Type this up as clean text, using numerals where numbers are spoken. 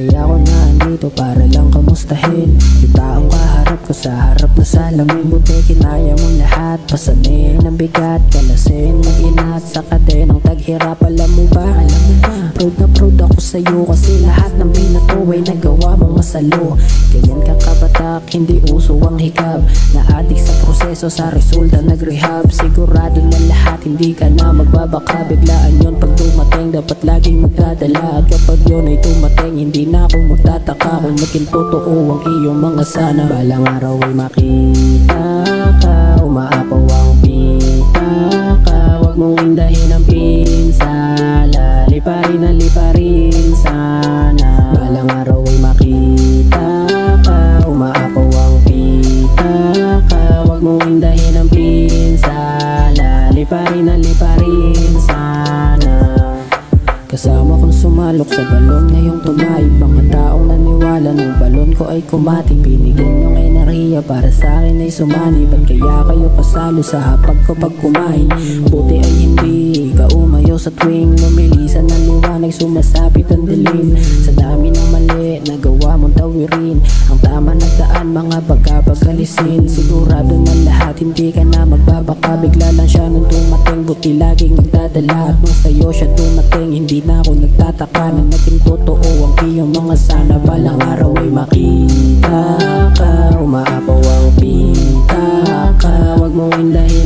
Kaya ako nandito para lang kamustahin yung taong kaharap ko sa harap na salamin. Buti kinaya mong lahat, pasanin ang bigat, kalasin, mag-inat sa kadenang taghirap. Alam mo ba, proud na proud ako sa'yo, kasi lahat ng binato ay nagawa mong masalo. Ganyan ka kabatak, hindi uso ang hikab, na-addict sa proseso, sa resulta nag-rehab. Sigurado na lahat, hindi ka na magbabaka. Biglaan yun pag dumating, dapat laging magdadala. At kapag yun ay dumating, hindi na ako magtataka kung maging totoo ang iyong mga sana. Balang araw ay makita ka, umaapaw ang pita ka. Huwag mong indahin ang pinsala, liparin sana. Balang araw ay makita ka, umaapaw ang pita ka. Huwag mong indahin ang pinsala, liparin sana. Kasama kong sumalok sa balon, ngayong tumayip. Mga taong naniwala ng balon ko ay kumating. Binigyan yung enerhiya para sa akin ay sumani. Ba't kaya kayo pasalo sa hapag ko pag kumain? Buti ay hindi ka umayaw sa tuwing lumilisan ng liwanag, sumasapit ang dilim. Sa dami ng mali nagawa mong tawirin, ang tama nagdaan, mga bagabagalisin. Sigurado na lahat, hindi ka na magbabaka. Bigla lang siya nung dumating, buti laging nagdadala. At nung sa'yo siya dumating, hindi na ako nagtataka na naging totoo ang iyong mga sana. Balang araw ay makita ka, umaapaw ang pita ka. Huwag mong indahin